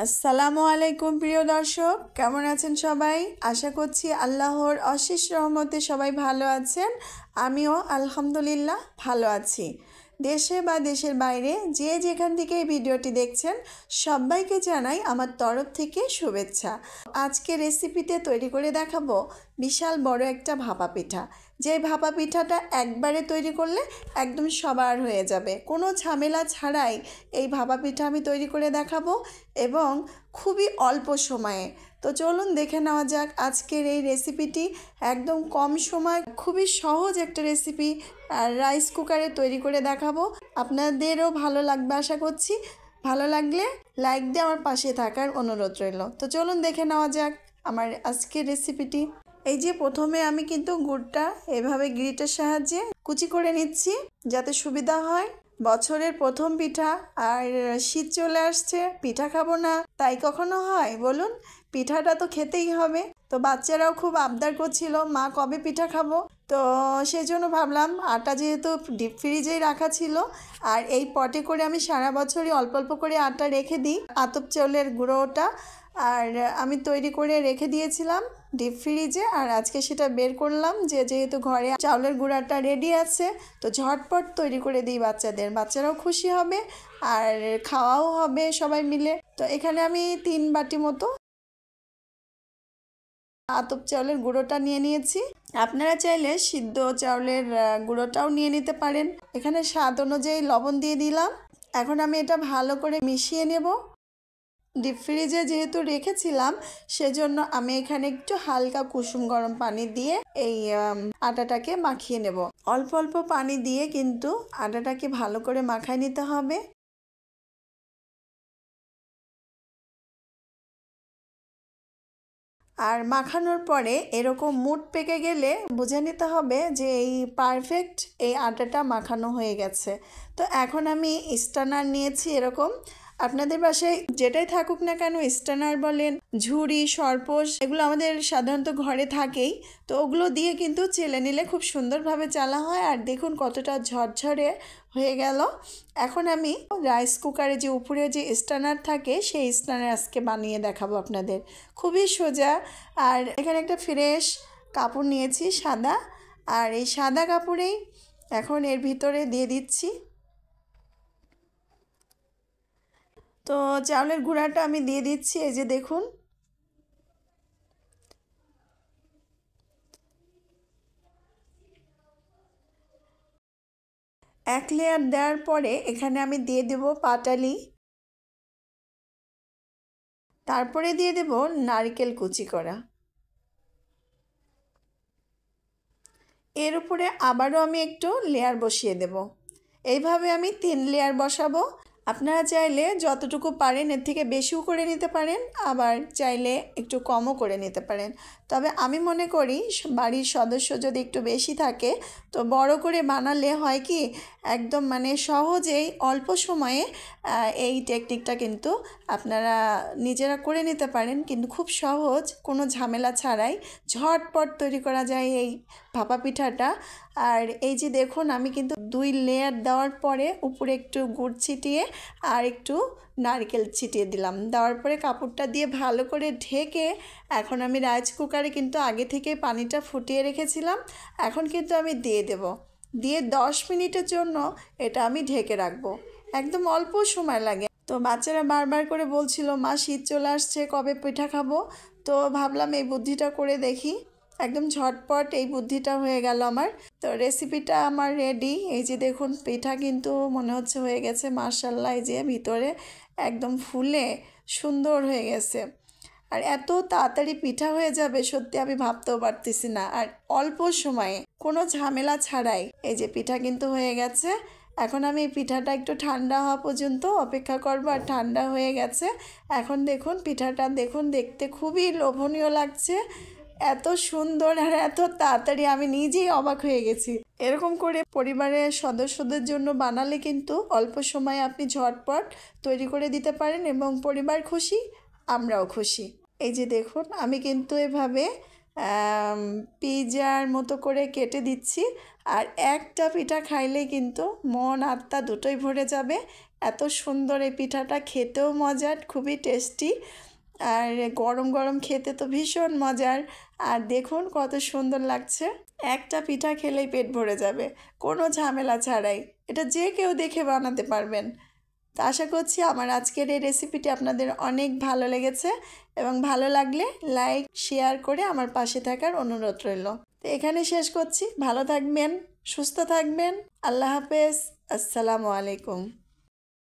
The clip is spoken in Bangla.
আসসালামু আলাইকুম প্রিয় দর্শক, কেমন আছেন সবাই? আশা করছি আল্লাহর অশেষ রহমতে সবাই ভালো আছেন। আমিও আলহামদুলিল্লাহ ভালো আছি। দেশে বা দেশের বাইরে যে যেখান থেকে এই ভিডিওটি দেখছেন সবাইকে জানাই আমার তরফ থেকে শুভেচ্ছা। আজকে রেসিপিতে তৈরি করে দেখাবো বিশাল বড় একটা ভাপা পিঠা। যে ভাপা পিঠাটা একবারে তৈরি করলে একদম সবার হয়ে যাবে, কোনো ঝামেলা ছাড়াই এই ভাপা পিঠা আমি তৈরি করে দেখাবো এবং খুবই অল্প সময়ে। তো চলুন দেখে নেওয়া যাক আজকের এই রেসিপিটি। একদম কম সময় খুবই সহজ একটা রেসিপি আর রাইস কুকারে তৈরি করে দেখাবো। আপনাদেরও ভালো লাগবে আশা করছি। ভালো লাগলে লাইক দিয়ে আমার পাশে থাকার অনুরোধ রইল। তো চলুন দেখে নেওয়া যাক আমার আজকের রেসিপিটি। এই যে প্রথমে আমি কিন্তু গুড়টা এভাবে গ্রিটের সাহায্যে কুচি করে নিচ্ছি যাতে সুবিধা হয়। বছরের প্রথম পিঠা আর শীত চলে আসছে, পিঠা খাবো না তাই কখনো হয় বলুন? পিঠাটা তো খেতেই হবে। তো বাচ্চারাও খুব আবদার করছিল, মা কবে পিঠা খাবো। তো সেই জন্য ভাবলাম আটা যেহেতু ডিপ ফ্রিজেই রাখা ছিল আর এই পটে করে আমি সারা বছরই অল্প অল্প করে আটা রেখে দিই, আতপ চাউলের গুঁড়োটা আর আমি তৈরি করে রেখে দিয়েছিলাম ডিপ ফ্রিজে। আর আজকে সেটা বের করলাম যেহেতু ঘরে চাউলের গুঁড়াটা রেডি আছে তো ঝটপট তৈরি করে দিই বাচ্চাদের, বাচ্চারাও খুশি হবে আর খাওয়াও হবে সবাই মিলে। তো এখানে আমি 3 বাটি মতো আতপ চাউলের গুঁড়োটা নিয়ে নিয়েছি। আপনারা চাইলে সিদ্ধ চাউলের গুঁড়োটাও নিয়ে নিতে পারেন। এখানে স্বাদ অনুযায়ী লবণ দিয়ে দিলাম। এখন আমি এটা ভালো করে মিশিয়ে নেব। ডিপ ফ্রিজে যেহেতু রেখেছিলাম সেজন্য আমি এখানে একটু হালকা কুসুম গরম পানি দিয়ে এই আটাটাকে মাখিয়ে নেব। অল্প অল্প পানি দিয়ে কিন্তু আটাটাকে ভালো করে মাখায় নিতে হবে। আর মাখানোর পরে এরকম মুঠ পেকে গেলে বুঝে নিতে হবে যে এই পারফেক্ট এই আটাটা মাখানো হয়ে গেছে। তো এখন আমি স্ট্যানার নিয়েছি এরকম, আপনাদের বাসায় যেটাই থাকুক না কেন, স্ট্যানার বলেন, ঝুড়ি, সরপোষ, এগুলো আমাদের সাধারণত ঘরে থাকেই। তো ওগুলো দিয়ে কিন্তু চেলে নিলে খুব সুন্দরভাবে চালা হয়। আর দেখুন কতটা ঝরঝরে হয়ে গেল। এখন আমি রাইস কুকারে যে উপরে যে স্ট্যানার থাকে সেই স্ট্যানার আজকে বানিয়ে দেখাবো আপনাদের। খুবই সোজা। আর এখানে একটা ফ্রেশ কাপড় নিয়েছি সাদা, আর এই সাদা কাপড়েই এখন এর ভিতরে দিয়ে দিচ্ছি। তো চাউলের গুঁড়াটা আমি দিয়ে দিচ্ছি, এই যে দেখুন। এক লেয়ার দেওয়ার পরে এখানে আমি দিয়ে দেব পাটালি, তারপরে দিয়ে দেব নারকেল কুচি করা। এর উপরে আবারও আমি একটু লেয়ার বসিয়ে দেব। এইভাবে আমি 3 লেয়ার বসাবো। আপনারা চাইলে যতটুকু পারেন এর থেকে বেশিও করে নিতে পারেন, আবার চাইলে একটু কমও করে নিতে পারেন। তবে আমি মনে করি বাড়ির সদস্য যদি একটু বেশি থাকে তো বড় করে বানালে হয় কি একদম মানে সহজেই অল্প সময়ে এই টেকনিকটা কিন্তু আপনারা নিজেরা করে নিতে পারেন, কিন্তু খুব সহজ, কোনো ঝামেলা ছাড়াই ঝটপট তৈরি করা যায় এই ভাপা পিঠাটা। আর এই যে দেখুন আমি কিন্তু 2 লেয়ার দেওয়ার পরে উপরে একটু গুড় ছিটিয়ে আর একটু নারকেল ছিটিয়ে দিলাম। দেওয়ার পরে কাপড়টা দিয়ে ভালো করে ঢেকে এখন আমি রাইস কুকারে কিন্তু আগে থেকে পানিটা ফুটিয়ে রেখেছিলাম, এখন কিন্তু আমি দিয়ে দেব। দিয়ে 10 মিনিটের জন্য এটা আমি ঢেকে রাখবো। একদম অল্প সময় লাগে। তো বাচ্চারা বারবার করে বলছিল, মা শীত চলে আসছে, কবে পিঠা খাবো। তো ভাবলাম এই বুদ্ধিটা করে দেখি। একদম ঝটপট এই বুদ্ধিটা হয়ে গেল আমার। তো রেসিপিটা আমার রেডি। এই যে দেখুন পিঠা কিন্তু মনে হচ্ছে হয়ে গেছে, মাশাআল্লাহ। এই যে ভিতরে একদম ফুলে সুন্দর হয়ে গেছে। আর এত তাড়াতাড়ি পিঠা হয়ে যাবে সত্যি আমি ভাবতেও পারতেছি না। আর অল্প সময়ে কোনো ঝামেলা ছাড়াই এই যে পিঠা কিন্তু হয়ে গেছে। এখন আমি এই পিঠাটা একটু ঠান্ডা হওয়া পর্যন্ত অপেক্ষা করবো। আর ঠান্ডা হয়ে গেছে। এখন দেখুন পিঠাটা, দেখুন দেখতে খুবই লোভনীয় লাগছে, এত সুন্দর আর এত তাড়াতাড়ি, আমি নিজেই অবাক হয়ে গেছি। এরকম করে পরিবারের সদস্যদের জন্য বানালে কিন্তু অল্প সময়ে আপনি ঝটপট তৈরি করে দিতে পারেন এবং পরিবার খুশি, আমরাও খুশি। এই যে দেখুন আমি কিন্তু এভাবে পিৎজার মতো করে কেটে দিচ্ছি। আর একটা পিঠা খাইলে কিন্তু মন আত্মা দুটোই ভরে যাবে। এত সুন্দর এই পিঠাটা, খেতেও মজার, খুবই টেস্টি। আর গরম গরম খেতে তো ভীষণ মজার। আর দেখুন কত সুন্দর লাগছে। একটা পিঠা খেলেই পেট ভরে যাবে, কোনো ঝামেলা ছাড়াই। এটা যে কেউ দেখে বানাতে পারবেন। তো আশা করছি আমার আজকের এই রেসিপিটি আপনাদের অনেক ভালো লেগেছে, এবং ভালো লাগলে লাইক শেয়ার করে আমার পাশে থাকার অনুরোধ রইল। তো এখানে শেষ করছি। ভালো থাকবেন, সুস্থ থাকবেন। আল্লাহ হাফেজ। আসসালামু আলাইকুম।